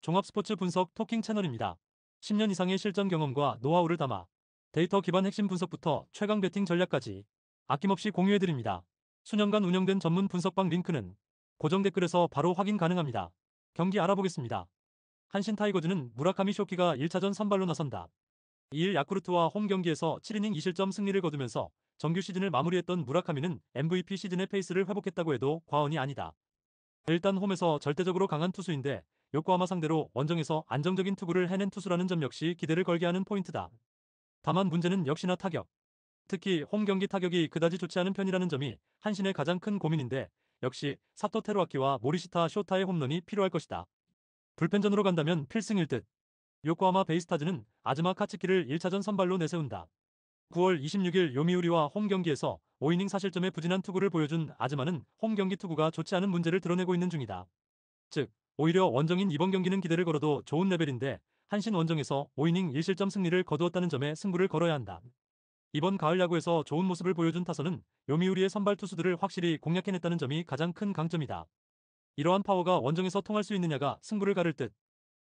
종합스포츠 분석 토킹 채널입니다. 10년 이상의 실전 경험과 노하우를 담아 데이터 기반 핵심 분석부터 최강 배팅 전략까지 아낌없이 공유해드립니다. 수년간 운영된 전문 분석방 링크는 고정 댓글에서 바로 확인 가능합니다. 경기 알아보겠습니다. 한신 타이거즈는 무라카미 쇼키가 1차전 선발로 나선다. 2일 야쿠르트와 홈 경기에서 7이닝 2실점 승리를 거두면서 정규 시즌을 마무리했던 무라카미는 MVP 시즌의 페이스를 회복했다고 해도 과언이 아니다. 일단 홈에서 절대적으로 강한 투수인데 요코하마 상대로 원정에서 안정적인 투구를 해낸 투수라는 점 역시 기대를 걸게 하는 포인트다. 다만 문제는 역시나 타격. 특히 홈 경기 타격이 그다지 좋지 않은 편이라는 점이 한신의 가장 큰 고민인데 역시 사토 테루아키와 모리시타 쇼타의 홈런이 필요할 것이다. 불펜전으로 간다면 필승일 듯. 요코하마 베이스타즈는 아즈마 카츠키를 1차전 선발로 내세운다. 9월 26일 요미우리와 홈 경기에서 5이닝 사실점의 부진한 투구를 보여준 아즈마는 홈 경기 투구가 좋지 않은 문제를 드러내고 있는 중이다. 즉, 오히려 원정인 이번 경기는 기대를 걸어도 좋은 레벨인데 한신 원정에서 5이닝 1실점 승리를 거두었다는 점에 승부를 걸어야 한다. 이번 가을 야구에서 좋은 모습을 보여준 타선은 요미우리의 선발 투수들을 확실히 공략해냈다는 점이 가장 큰 강점이다. 이러한 파워가 원정에서 통할 수 있느냐가 승부를 가를 듯.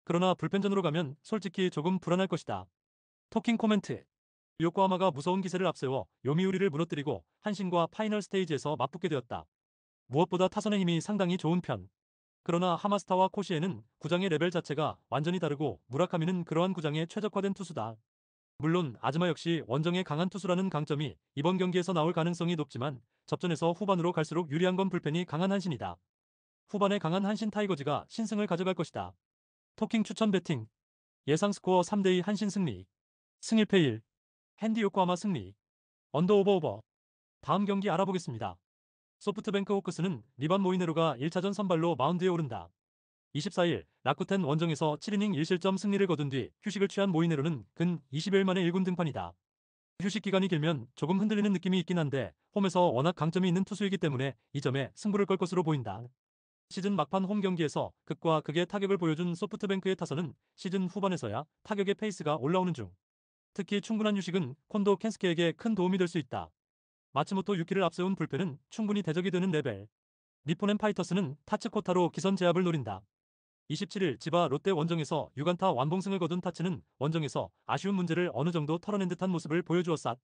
그러나 불펜전으로 가면 솔직히 조금 불안할 것이다. 토킹 코멘트. 요코하마가 무서운 기세를 앞세워 요미우리를 무너뜨리고 한신과 파이널 스테이지에서 맞붙게 되었다. 무엇보다 타선의 힘이 상당히 좋은 편. 그러나 하마스타와 코시에는 구장의 레벨 자체가 완전히 다르고 무라카미는 그러한 구장에 최적화된 투수다. 물론 아즈마 역시 원정에 강한 투수라는 강점이 이번 경기에서 나올 가능성이 높지만 접전에서 후반으로 갈수록 유리한 건 불펜이 강한 한신이다. 후반에 강한 한신 타이거즈가 신승을 가져갈 것이다. 토킹 추천 배팅. 예상 스코어 3대2 한신 승리. 승일패 1. 핸디 요코하마 승리. 언더 오버 오버. 다음 경기 알아보겠습니다. 소프트뱅크 호크스는 리반 모이네로가 1차전 선발로 마운드에 오른다. 24일 라쿠텐 원정에서 7이닝 1실점 승리를 거둔 뒤 휴식을 취한 모이네로는 근 20일 만에 1군 등판이다. 휴식 기간이 길면 조금 흔들리는 느낌이 있긴 한데 홈에서 워낙 강점이 있는 투수이기 때문에 이 점에 승부를 걸 것으로 보인다. 시즌 막판 홈 경기에서 극과 극의 타격을 보여준 소프트뱅크의 타선은 시즌 후반에서야 타격의 페이스가 올라오는 중. 특히 충분한 휴식은 콘도 켄스케에게 큰 도움이 될 수 있다. 마츠모토 유키를 앞세운 불펜은 충분히 대적이 되는 레벨. 니포넨 파이터스는 타츠코타로 기선 제압을 노린다. 27일 지바 롯데 원정에서 6안타 완봉승을 거둔 타츠는 원정에서 아쉬운 문제를 어느 정도 털어낸 듯한 모습을 보여주었다.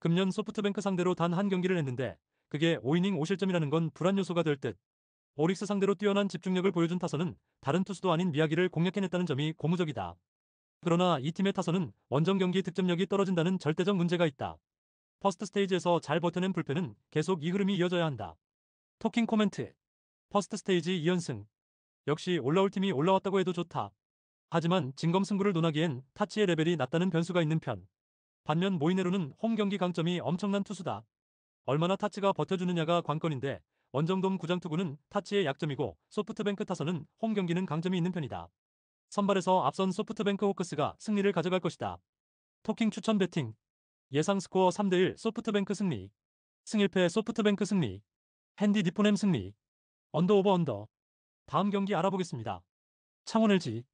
금년 소프트뱅크 상대로 단 한 경기를 했는데 그게 5이닝 5실점이라는 건 불안 요소가 될 듯. 오릭스 상대로 뛰어난 집중력을 보여준 타선은 다른 투수도 아닌 미야기를 공략해냈다는 점이 고무적이다. 그러나 이 팀의 타선은 원정 경기 득점력이 떨어진다는 절대적 문제가 있다. 퍼스트 스테이지에서 잘 버텨낸 불펜은 계속 이 흐름이 이어져야 한다. 토킹 코멘트. 퍼스트 스테이지 2연승. 역시 올라올 팀이 올라왔다고 해도 좋다. 하지만 진검승부를 논하기엔 타치의 레벨이 낮다는 변수가 있는 편. 반면 모이네로는 홈 경기 강점이 엄청난 투수다. 얼마나 타치가 버텨주느냐가 관건인데 원정돔 구장 투구는 타치의 약점이고 소프트뱅크 타선은 홈 경기는 강점이 있는 편이다. 선발에서 앞선 소프트뱅크 호크스가 승리를 가져갈 것이다. 토킹 추천 배팅. 예상 스코어 3대1 소프트뱅크 승리. 승일패 소프트뱅크 승리. 핸디 니포넴 승리. 언더 오버 언더. 다음 경기 알아보겠습니다. 창원 LG.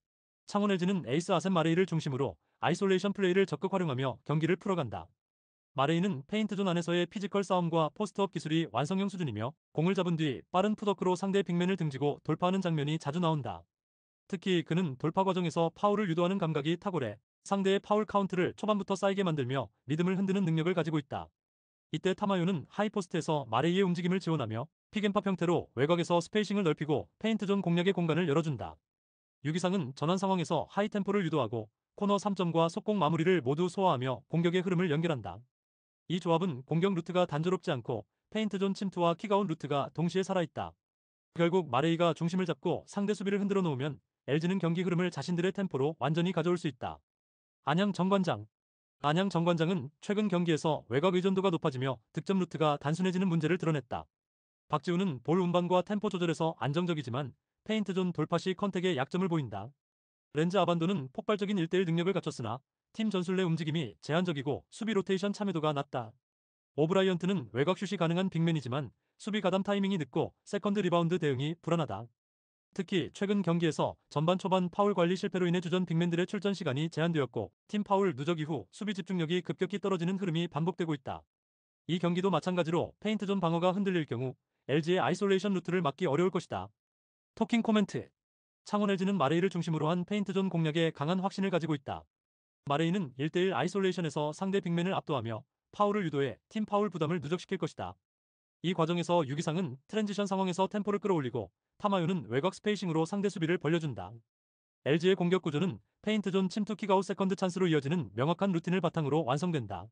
창원 LG는 에이스 아셈 마레이를 중심으로 아이솔레이션 플레이를 적극 활용하며 경기를 풀어간다. 마레이는 페인트존 안에서의 피지컬 싸움과 포스트업 기술이 완성형 수준이며 공을 잡은 뒤 빠른 풋워크로 상대 빅맨을 등지고 돌파하는 장면이 자주 나온다. 특히 그는 돌파 과정에서 파울을 유도하는 감각이 탁월해 상대의 파울 카운트를 초반부터 쌓이게 만들며 리듬을 흔드는 능력을 가지고 있다. 이때 타마요는 하이포스트에서 마레이의 움직임을 지원하며 픽앤팝 형태로 외곽에서 스페이싱을 넓히고 페인트존 공략의 공간을 열어준다. 유기상은 전환 상황에서 하이템포를 유도하고 코너 3점과 속공 마무리를 모두 소화하며 공격의 흐름을 연결한다. 이 조합은 공격 루트가 단조롭지 않고 페인트존 침투와 킥아웃 루트가 동시에 살아있다. 결국 마레이가 중심을 잡고 상대 수비를 흔들어 놓으면 LG는 경기 흐름을 자신들의 템포로 완전히 가져올 수 있다. 안양 정관장. 안양 정관장은 최근 경기에서 외곽 의존도가 높아지며 득점 루트가 단순해지는 문제를 드러냈다. 박지우는 볼 운반과 템포 조절에서 안정적이지만 페인트존 돌파 시 컨택에 약점을 보인다. 렌즈 아반도는 폭발적인 1대1 능력을 갖췄으나 팀 전술 내 움직임이 제한적이고 수비 로테이션 참여도가 낮다. 오브라이언트는 외곽 슛이 가능한 빅맨이지만 수비 가담 타이밍이 늦고 세컨드 리바운드 대응이 불안하다. 특히 최근 경기에서 전반 초반 파울 관리 실패로 인해 주전 빅맨들의 출전 시간이 제한되었고 팀 파울 누적 이후 수비 집중력이 급격히 떨어지는 흐름이 반복되고 있다. 이 경기도 마찬가지로 페인트존 방어가 흔들릴 경우 LG의 아이솔레이션 루트를 막기 어려울 것이다. 토킹 코멘트. 창원 LG는 마레이를 중심으로 한 페인트존 공략에 강한 확신을 가지고 있다. 마레이는 1대1 아이솔레이션에서 상대 빅맨을 압도하며 파울을 유도해 팀 파울 부담을 누적시킬 것이다. 이 과정에서 유기상은 트랜지션 상황에서 템포를 끌어올리고 타마요는 외곽 스페이싱으로 상대 수비를 벌려준다. LG의 공격 구조는 페인트존 침투 킥아웃 세컨드 찬스로 이어지는 명확한 루틴을 바탕으로 완성된다.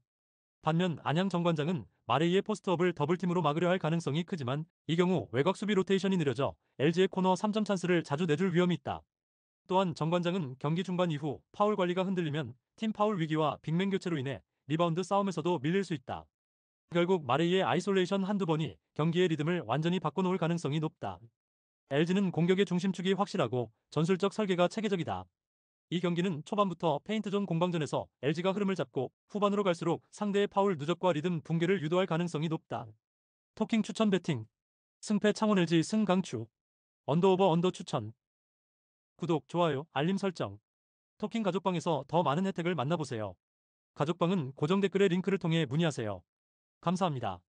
반면 안양 정관장은 마레이의 포스트업을 더블팀으로 막으려 할 가능성이 크지만 이 경우 외곽 수비 로테이션이 느려져 LG의 코너 3점 찬스를 자주 내줄 위험이 있다. 또한 정관장은 경기 중반 이후 파울 관리가 흔들리면 팀 파울 위기와 빅맨 교체로 인해 리바운드 싸움에서도 밀릴 수 있다. 결국 마레이의 아이솔레이션 한두 번이 경기의 리듬을 완전히 바꿔놓을 가능성이 높다. LG는 공격의 중심축이 확실하고 전술적 설계가 체계적이다. 이 경기는 초반부터 페인트존 공방전에서 LG가 흐름을 잡고 후반으로 갈수록 상대의 파울 누적과 리듬 붕괴를 유도할 가능성이 높다. 토킹 추천 배팅. 승패 창원 LG 승강추. 언더오버 언더 추천. 구독, 좋아요, 알림 설정. 토킹 가족방에서 더 많은 혜택을 만나보세요. 가족방은 고정 댓글의 링크를 통해 문의하세요. 감사합니다.